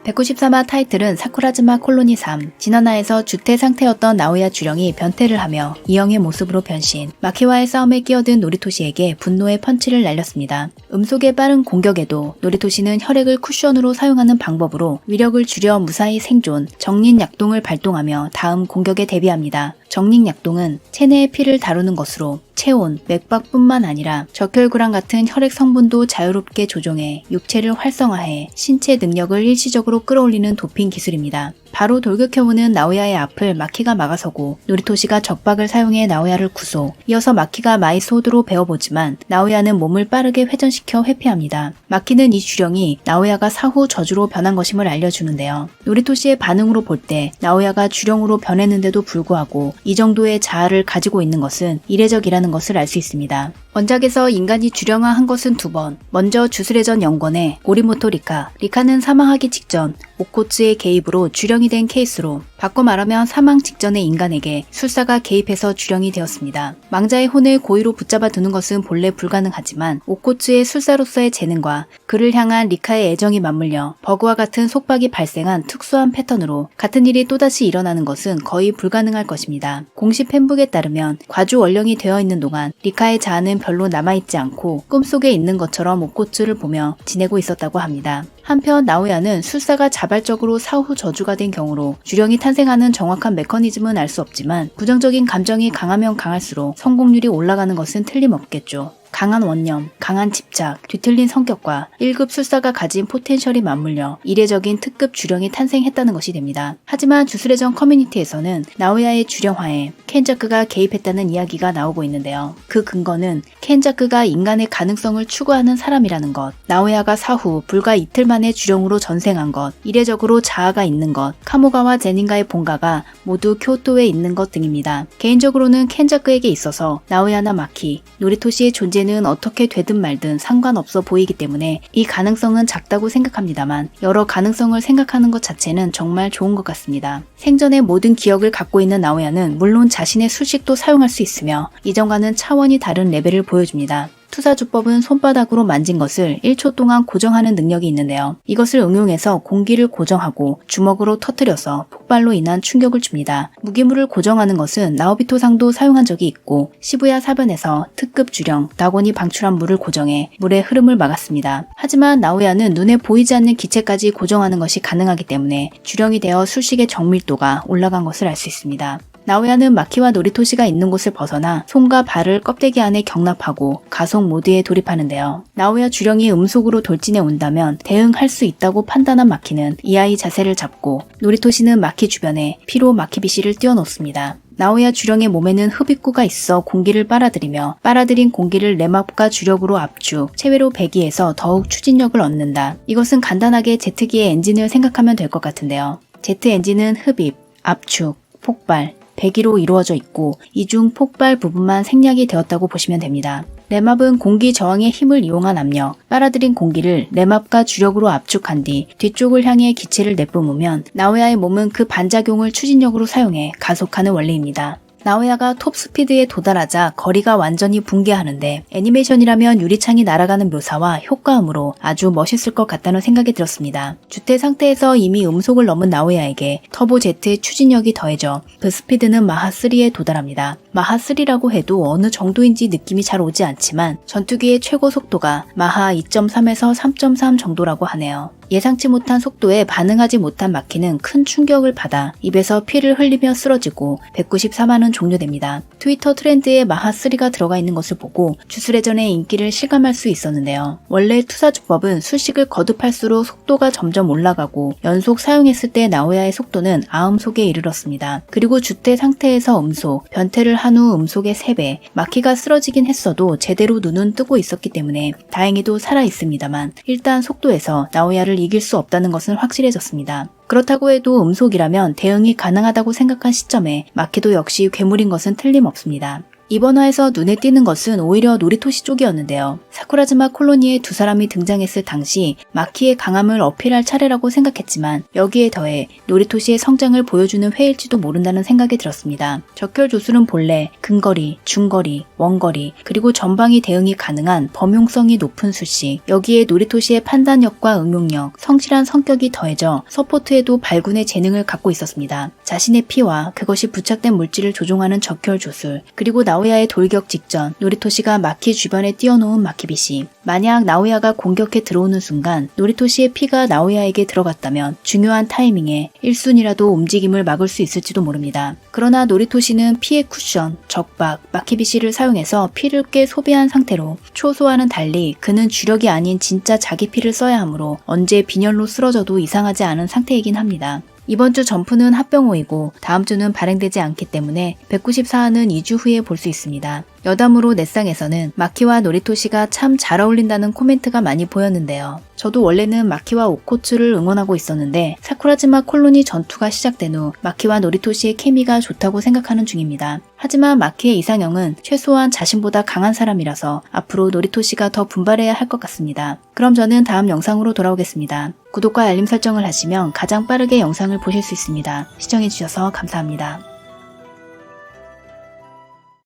194화 타이틀은 사쿠라즈마 콜로니 3. 진화나에서 주태 상태였던 나오야 주령이 변태를 하며 이영의 모습으로 변신. 마키와의 싸움에 끼어든 노리토시에게 분노의 펀치를 날렸습니다. 음속의 빠른 공격에도 노리토시는 혈액을 쿠션으로 사용하는 방법으로 위력을 줄여 무사히 생존, 정린약동을 발동하며 다음 공격에 대비합니다. 정린약동은 체내의 피를 다루는 것으로 체온, 맥박뿐만 아니라 적혈구랑 같은 혈액 성분도 자유롭게 조종해 육체를 활성화해 신체 능력을 일시적으로 끌어올리는 도핑 기술입니다. 바로 돌격해오는 나오야의 앞을 마키가 막아서고 노리토시가 적박을 사용해 나오야를 구속, 이어서 마키가 마이소드로 베어보지만 나오야는 몸을 빠르게 회전시켜 회피합니다. 마키는 이 주령이 나오야가 사후 저주로 변한 것임을 알려주는데요. 노리토시의 반응으로 볼 때 나오야가 주령으로 변했는데도 불구하고 이 정도의 자아를 가지고 있는 것은 이례적이라는 것을 알 수 있습니다. 원작에서 인간이 주령화한 것은 2번. 먼저 주술회전 연권의 오리모토 리카. 리카는 사망하기 직전 오코츠의 개입으로 주령이 된 케이스로, 바꿔 말하면 사망 직전의 인간에게 술사가 개입해서 주령이 되었습니다. 망자의 혼을 고의로 붙잡아 두는 것은 본래 불가능하지만 오코츠의 술사로서의 재능과 그를 향한 리카의 애정이 맞물려 버그와 같은 속박이 발생한 특수한 패턴으로 같은 일이 또다시 일어나는 것은 거의 불가능할 것입니다. 공식 팬북에 따르면 과주 원령이 되어 있는 동안 리카의 자아는 별로 남아있지 않고 꿈속에 있는 것처럼 오코츠를 보며 지내고 있었다고 합니다. 한편 나오야는 술사가 자발적으로 사후 저주가 된 경우로 주령이 탄생하는 정확한 메커니즘은 알 수 없지만 부정적인 감정이 강하면 강할수록 성공률이 올라가는 것은 틀림없겠죠. 강한 원념, 강한 집착, 뒤틀린 성격과 1급 술사가 가진 포텐셜이 맞물려 이례적인 특급 주령이 탄생했다는 것이 됩니다. 하지만 주술회전 커뮤니티에서는 나오야의 주령화에 켄자크가 개입했다는 이야기가 나오고 있는데요. 그 근거는 켄자크가 인간의 가능성을 추구하는 사람이라는 것, 나오야가 사후 불과 이틀 만에 주령으로 전생한 것, 이례적으로 자아가 있는 것, 카모가와 제닌가의 본가가 모두 교토에 있는 것 등입니다. 개인적으로는 켄자크에게 있어서 나오야나 마키, 노리토시의 존재는 어떻게 되든 말든 상관없어 보이기 때문에 이 가능성은 작다고 생각합니다만 여러 가능성을 생각하는 것 자체는 정말 좋은 것 같습니다. 생전의 모든 기억을 갖고 있는 나오야는 물론 자신의 술식도 사용할 수 있으며 이전과는 차원이 다른 레벨을 보여줍니다. 투사주법은 손바닥으로 만진 것을 1초 동안 고정하는 능력이 있는데요. 이것을 응용해서 공기를 고정하고 주먹으로 터뜨려서 폭발로 인한 충격을 줍니다. 무기물을 고정하는 것은 나오비토상도 사용한 적이 있고 시부야 사변에서 특급 주령 다곤이 방출한 물을 고정해 물의 흐름을 막았습니다. 하지만 나오야는 눈에 보이지 않는 기체까지 고정하는 것이 가능하기 때문에 주령이 되어 술식의 정밀도가 올라간 것을 알 수 있습니다. 나오야는 마키와 노리토시가 있는 곳을 벗어나 손과 발을 껍데기 안에 경납하고 가속 모드에 돌입하는데요. 나오야 주령이 음속으로 돌진해 온다면 대응할 수 있다고 판단한 마키는 이 아이 자세를 잡고 노리토시는 마키 주변에 피로 마키비시를 띄워놓습니다. 나오야 주령의 몸에는 흡입구가 있어 공기를 빨아들이며 빨아들인 공기를 내막과 주력으로 압축, 체외로 배기해서 더욱 추진력을 얻는다. 이것은 간단하게 제트기의 엔진을 생각하면 될 것 같은데요. 제트 엔진은 흡입, 압축, 폭발, 배기로 이루어져 있고 이 중 폭발 부분만 생략이 되었다고 보시면 됩니다. 레맙은 공기 저항의 힘을 이용한 압력, 빨아들인 공기를 레맙과 주력으로 압축한 뒤 뒤쪽을 향해 기체를 내뿜으면 나오야의 몸은 그 반작용을 추진력으로 사용해 가속하는 원리입니다. 나오야가 톱스피드에 도달하자 거리가 완전히 붕괴하는데 애니메이션이라면 유리창이 날아가는 묘사와 효과음으로 아주 멋있을 것 같다는 생각이 들었습니다. 주태 상태에서 이미 음속을 넘은 나오야에게 터보 제트의 추진력이 더해져 그 스피드는 마하 3에 도달합니다. 마하 3라고 해도 어느 정도인지 느낌이 잘 오지 않지만 전투기의 최고 속도가 마하 2.3에서 3.3 정도라고 하네요. 예상치 못한 속도에 반응하지 못한 마키는 큰 충격을 받아 입에서 피를 흘리며 쓰러지고 194만은 종료됩니다. 트위터 트렌드에 마하3가 들어가 있는 것을 보고 주술회전의 인기를 실감할 수 있었는데요. 원래 투사주법은 술식을 거듭할수록 속도가 점점 올라가고 연속 사용했을 때 나오야의 속도는 아음속에 이르렀습니다. 그리고 주태 상태에서 음속, 변태를 한 후 음속의 3배, 마키가 쓰러지긴 했어도 제대로 눈은 뜨고 있었기 때문에 다행히도 살아있습니다만 일단 속도에서 나오야를 이길 수 없다는 것은 확실해졌습니다. 그렇다고 해도 음속이라면 대응이 가능하다고 생각한 시점에 마키도 역시 괴물인 것은 틀림없습니다. 이번 화에서 눈에 띄는 것은 오히려 노리토시 쪽이었는데요. 사쿠라즈마 콜로니에 두 사람이 등장했을 당시 마키의 강함을 어필할 차례라고 생각했지만 여기에 더해 노리토시의 성장을 보여주는 회일지도 모른다는 생각이 들었습니다. 적혈 조술은 본래 근거리, 중거리, 원거리 그리고 전방위 대응이 가능한 범용성이 높은 수식, 여기에 노리토시의 판단력과 응용력, 성실한 성격이 더해져 서포트에도 발군의 재능을 갖고 있었습니다. 자신의 피와 그것이 부착된 물질을 조종하는 적혈 조술, 그리고 나오야의 돌격 직전 노리토시가 마키 주변에 띄워놓은 마키빗이, 만약 나오야가 공격해 들어오는 순간 노리토시의 피가 나오야에게 들어갔다면 중요한 타이밍에 1순이라도 움직임을 막을 수 있을지도 모릅니다. 그러나 노리토시는 피의 쿠션, 적박, 마키빗을 사용해서 피를 꽤 소비한 상태로 초소와는 달리 그는 주력이 아닌 진짜 자기 피를 써야 하므로 언제 빈혈로 쓰러져도 이상하지 않은 상태이긴 합니다. 이번 주 점프는 합병호이고 다음 주는 발행되지 않기 때문에 194화는 2주 후에 볼 수 있습니다. 여담으로 넷상에서는 마키와 노리토시가 참 잘 어울린다는 코멘트가 많이 보였는데요. 저도 원래는 마키와 오코츠를 응원하고 있었는데 사쿠라즈마 콜로니 전투가 시작된 후 마키와 노리토시의 케미가 좋다고 생각하는 중입니다. 하지만 마키의 이상형은 최소한 자신보다 강한 사람이라서 앞으로 노리토시가 더 분발해야 할 것 같습니다. 그럼 저는 다음 영상으로 돌아오겠습니다. 구독과 알림 설정을 하시면 가장 빠르게 영상을 보실 수 있습니다. 시청해주셔서 감사합니다.